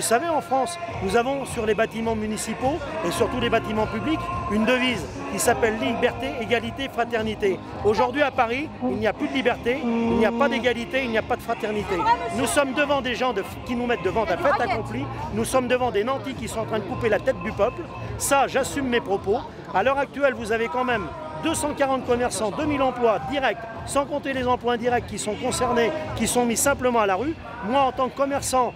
savez, en France, nous avons sur les bâtiments municipaux et sur tous les bâtiments publics une devise qui s'appelle liberté, égalité, fraternité. Aujourd'hui à Paris, il n'y a plus de liberté, il n'y a pas d'égalité, il n'y a pas de fraternité. Nous sommes devant des gens qui nous mettent devant un fait accompli, nous sommes devant des nantis qui sont en train de couper la tête du peuple. Ça, j'assume mes propos. À l'heure actuelle, vous avez quand même 240 commerçants, 2000 emplois directs, sans compter les emplois indirects qui sont concernés, qui sont mis simplement à la rue. Moi, en tant que commerçant,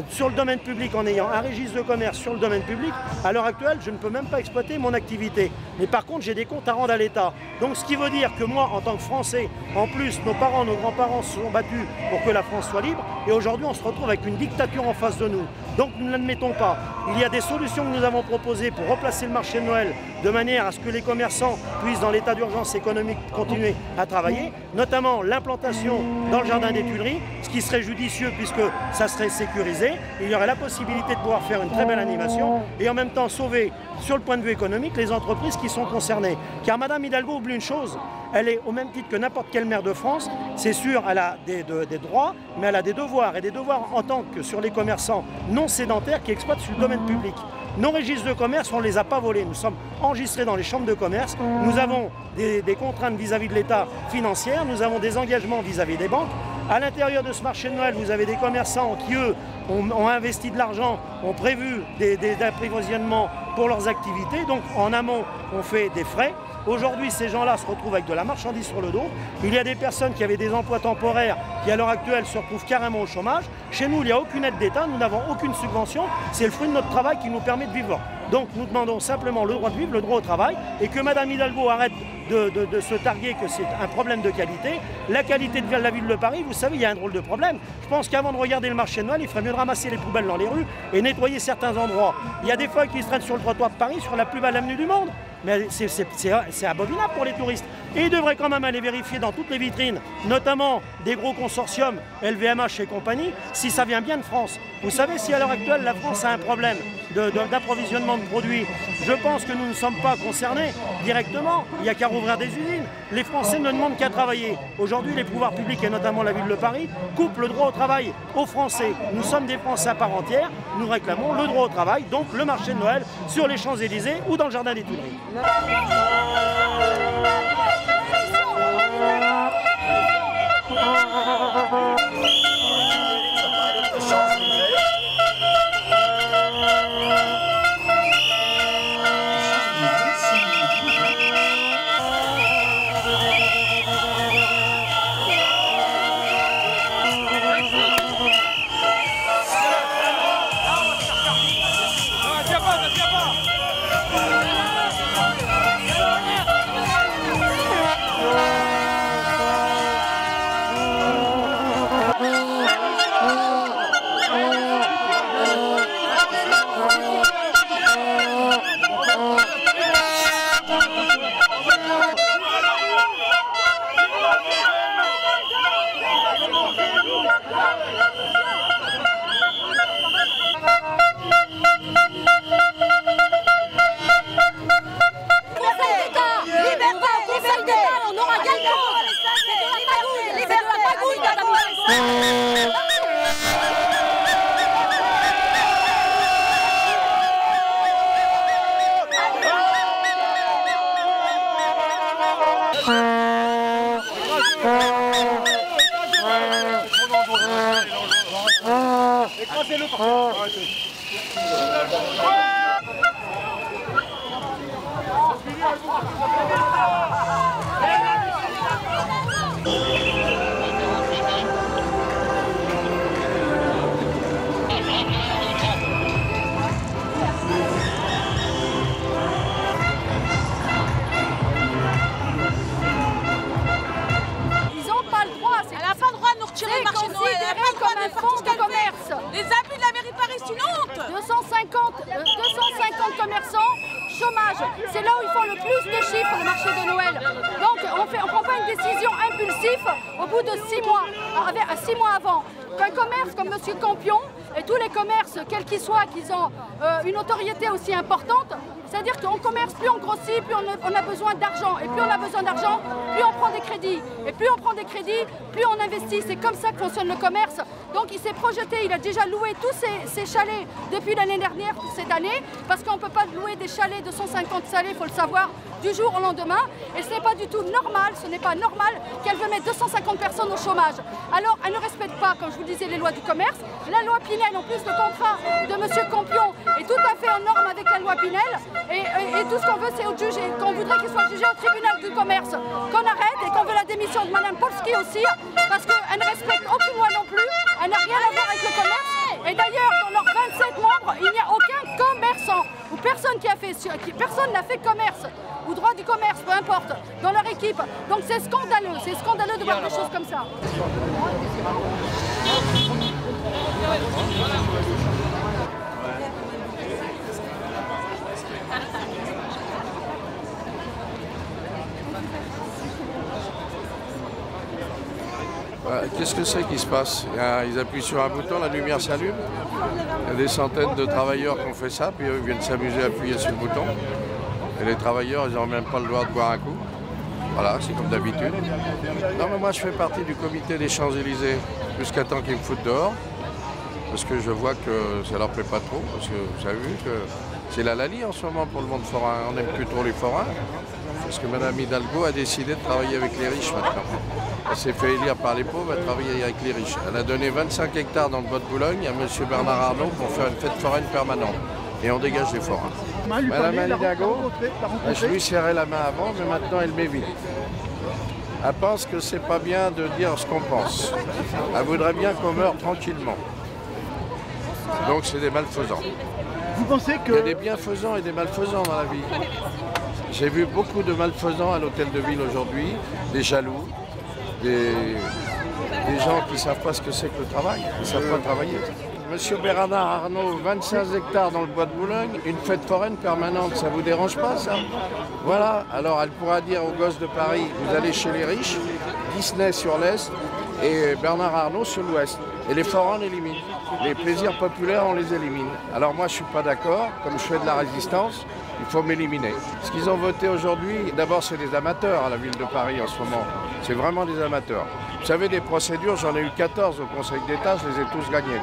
sur le domaine public, en ayant un registre de commerce sur le domaine public, à l'heure actuelle, je ne peux même pas exploiter mon activité. Mais par contre, j'ai des comptes à rendre à l'État. Donc ce qui veut dire que moi, en tant que Français, en plus, nos parents, nos grands-parents se sont battus pour que la France soit libre. Et aujourd'hui, on se retrouve avec une dictature en face de nous. Donc nous ne l'admettons pas. Il y a des solutions que nous avons proposées pour replacer le marché de Noël de manière à ce que les commerçants puissent, dans l'état d'urgence économique, continuer à travailler, notamment l'implantation dans le jardin des Tuileries, ce qui serait judicieux puisque ça serait sécurisé. Il y aurait la possibilité de pouvoir faire une très belle animation et en même temps sauver, sur le point de vue économique, les entreprises qui sont concernées. Car Madame Hidalgo oublie une chose, elle est au même titre que n'importe quelle maire de France, c'est sûr, elle a des droits, mais elle a des devoirs, et des devoirs en tant que sur les commerçants non sédentaires qui exploitent sur le domaine public. Nos registres de commerce, on ne les a pas volés, nous sommes enregistrés dans les chambres de commerce, nous avons des contraintes vis-à-vis de l'État financières, nous avons des engagements vis-à-vis des banques. À l'intérieur de ce marché de Noël, vous avez des commerçants qui, eux, ont investi de l'argent, ont prévu des approvisionnements pour leurs activités. Donc en amont, on fait des frais. Aujourd'hui, ces gens-là se retrouvent avec de la marchandise sur le dos. Il y a des personnes qui avaient des emplois temporaires qui, à l'heure actuelle, se retrouvent carrément au chômage. Chez nous, il n'y a aucune aide d'État, nous n'avons aucune subvention. C'est le fruit de notre travail qui nous permet de vivre. Donc nous demandons simplement le droit de vivre, le droit au travail, et que Mme Hidalgo arrête de se targuer que c'est un problème de qualité. La qualité de la ville de Paris, vous savez, il y a un drôle de problème. Je pense qu'avant de regarder le marché de Noël, il ferait mieux de ramasser les poubelles dans les rues et nettoyer certains endroits. Il y a des feuilles qui se traînent sur le trottoir de Paris, sur la plus belle avenue du monde. Mais c'est abominable pour les touristes. Et ils devraient quand même aller vérifier dans toutes les vitrines, notamment des gros consortiums, LVMH et compagnie, si ça vient bien de France. Vous savez, si à l'heure actuelle, la France a un problème d'approvisionnement de produits, je pense que nous ne sommes pas concernés directement. Il n'y a qu'à rouvrir des usines. Les Français ne demandent qu'à travailler. Aujourd'hui, les pouvoirs publics, et notamment la ville de Paris, coupent le droit au travail aux Français. Nous sommes des Français à part entière. Nous réclamons le droit au travail, donc le marché de Noël sur les Champs-Élysées ou dans le jardin des Tuileries. Les abus de la mairie de Paris, c'est une honte. 250 commerçants, chômage. C'est là où ils font le plus de chiffres, le marché de Noël. Donc on ne prend pas une décision impulsive au bout de 6 mois, 6 mois avant. Qu'un commerce comme M. Campion et tous les commerces, quels qu'ils soient, qui ont une notoriété aussi importante, C'est-à-dire qu'on commerce, plus on grossit, plus on a besoin d'argent. Et plus on a besoin d'argent, plus on prend des crédits. Et plus on prend des crédits, plus on investit. C'est comme ça que fonctionne le commerce. Donc il s'est projeté, il a déjà loué tous ses chalets depuis l'année dernière pour cette année, parce qu'on ne peut pas louer des chalets de 150 chalets, il faut le savoir, du jour au lendemain. Et ce n'est pas du tout normal, ce n'est pas normal qu'elle veut mettre 250 personnes au chômage. Alors elle ne respecte pas, comme je vous disais, les lois du commerce. La loi Pinel, en plus le contrat de M. Campion est tout à fait en norme avec la loi Pinel. Et tout ce qu'on veut, c'est au juge, et qu'on voudrait qu'il soit jugé au tribunal du commerce. Qu'on arrête et qu'on veut la démission de Mme Polski aussi, parce qu'elle ne respecte aucune loi non plus. Elle n'a rien à voir avec le commerce. Et d'ailleurs, dans leurs 27 membres, il n'y a aucun commerçant ou personne personne n'a fait commerce ou droit du commerce, peu importe, dans leur équipe. Donc c'est scandaleux de voir des choses comme ça. Qu'est-ce que c'est qui se passe? Ils appuient sur un bouton, la lumière s'allume. Il y a des centaines de travailleurs qui ont fait ça, puis eux viennent s'amuser à appuyer sur le bouton. Et les travailleurs, ils n'ont même pas le droit de boire un coup. Voilà, c'est comme d'habitude. Non, mais moi, je fais partie du comité des Champs-Élysées jusqu'à temps qu'ils me foutent dehors. Parce que je vois que ça leur plaît pas trop. Parce que vous avez vu que c'est la lalie en ce moment pour le monde forain. On n'aime plus trop les forains. Parce que Mme Hidalgo a décidé de travailler avec les riches maintenant. Elle s'est fait élire par les pauvres, elle travaille avec les riches. Elle a donné 25 hectares dans le bois de Boulogne à M. Bernard Arnault pour faire une fête foraine permanente. Et on dégage les forains. Mme Hidalgo, je lui serrais la main avant, mais maintenant elle m'évite. Elle pense que c'est pas bien de dire ce qu'on pense. Elle voudrait bien qu'on meure tranquillement. Donc c'est des malfaisants. Vous pensez que... Il y a des bienfaisants et des malfaisants dans la vie. J'ai vu beaucoup de malfaisants à l'hôtel de ville aujourd'hui, des jaloux, des gens qui ne savent pas ce que c'est que le travail, qui ne savent pas travailler. Monsieur Bernard Arnault, 25 hectares dans le bois de Boulogne, une fête foraine permanente, ça ne vous dérange pas ça? Voilà, alors elle pourra dire aux gosses de Paris, vous allez chez les riches, Disney sur l'Est et Bernard Arnault sur l'Ouest. Et les forains on élimine. Les plaisirs populaires, on les élimine. Alors moi je ne suis pas d'accord, comme je fais de la résistance, il faut m'éliminer. Ce qu'ils ont voté aujourd'hui, d'abord c'est des amateurs à la ville de Paris en ce moment. C'est vraiment des amateurs. Vous savez, des procédures, j'en ai eu 14 au Conseil d'État, je les ai tous gagnés.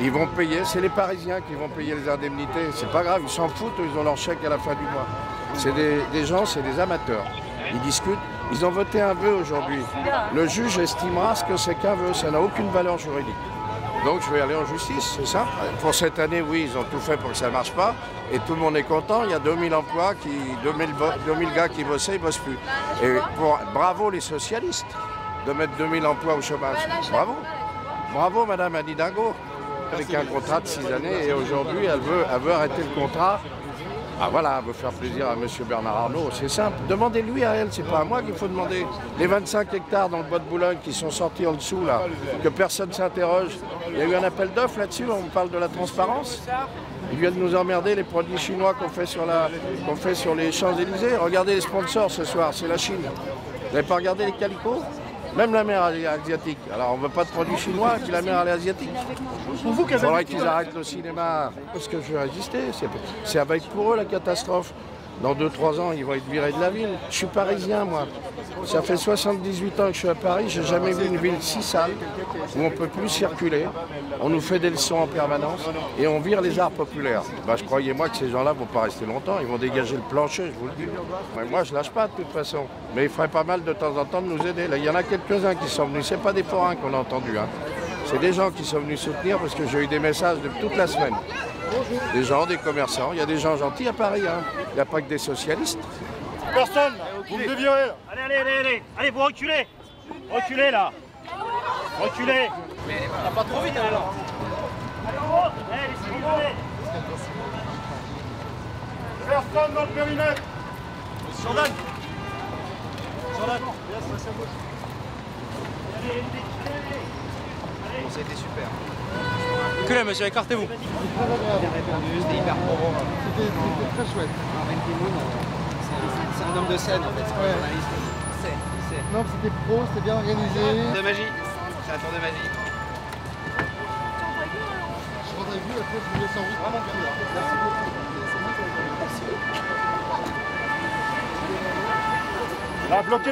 Ils vont payer, c'est les Parisiens qui vont payer les indemnités. C'est pas grave, ils s'en foutent, ils ont leur chèque à la fin du mois. C'est des gens, c'est des amateurs. Ils discutent, ils ont voté un vœu aujourd'hui. Le juge estimera ce que c'est qu'un vœu, ça n'a aucune valeur juridique. Donc je vais aller en justice, c'est ça. Pour cette année, oui, ils ont tout fait pour que ça ne marche pas. Et tout le monde est content. Il y a 2000 emplois, 2000 gars qui bossaient, ils ne bossent plus. Et bravo les socialistes de mettre 2000 emplois au chômage. Bravo. Bravo Madame Anne Hidalgo. Avec un contrat de 6 années et aujourd'hui, elle veut arrêter le contrat. Ah voilà, elle veut faire plaisir à M. Bernard Arnault, c'est simple. Demandez-lui à elle, c'est pas à moi qu'il faut demander. Les 25 hectares dans le bois de Boulogne qui sont sortis en dessous, là, que personne ne s'interroge. Il y a eu un appel d'offres là-dessus, on parle de la transparence. Ils viennent nous emmerder, les produits chinois qu'on fait sur les Champs-Élysées. Regardez les sponsors ce soir, c'est la Chine. Vous n'avez pas regardé les calicots? Même la mer asiatique. Alors on ne veut pas de produits chinois, puis la mer elle est asiatique. Il faudrait qu'ils arrêtent le cinéma. Parce que je vais résister. Ça va être pour eux la catastrophe. Dans 2-3 ans, ils vont être virés de la ville. Je suis parisien, moi. Ça fait 78 ans que je suis à Paris. Je n'ai jamais vu une ville si sale, où on ne peut plus circuler. On nous fait des leçons en permanence et on vire les arts populaires. Bah, croyez-moi que ces gens-là ne vont pas rester longtemps. Ils vont dégager le plancher, je vous le dis. Mais moi, je ne lâche pas de toute façon. Mais il ferait pas mal de temps en temps de nous aider. Là, il y en a quelques-uns qui sont venus. Ce n'est pas des forains qu'on a entendus. Hein. C'est des gens qui sont venus soutenir parce que j'ai eu des messages de toute la semaine. Des gens, des commerçants. Il y a des gens gentils à Paris. Hein. Il n'y a pas que des socialistes. Personne, vous me dévirez. Allez, vous reculez. Reculez là. Reculez. Mais pas trop vite alors. Personne dans le périmètre. Jordan. Bon, ça a été super. Reculez monsieur, écartez-vous. C'était hyper probant. C'était très chouette. C'est un homme de scène en fait, c'est pas un journaliste. Non, c'était pro, c'était bien organisé. De magie. C'est un tour de magie. Je rentre avec vous, après je vous laisse en route. Vraiment bien. Merci beaucoup. Là, bloqué.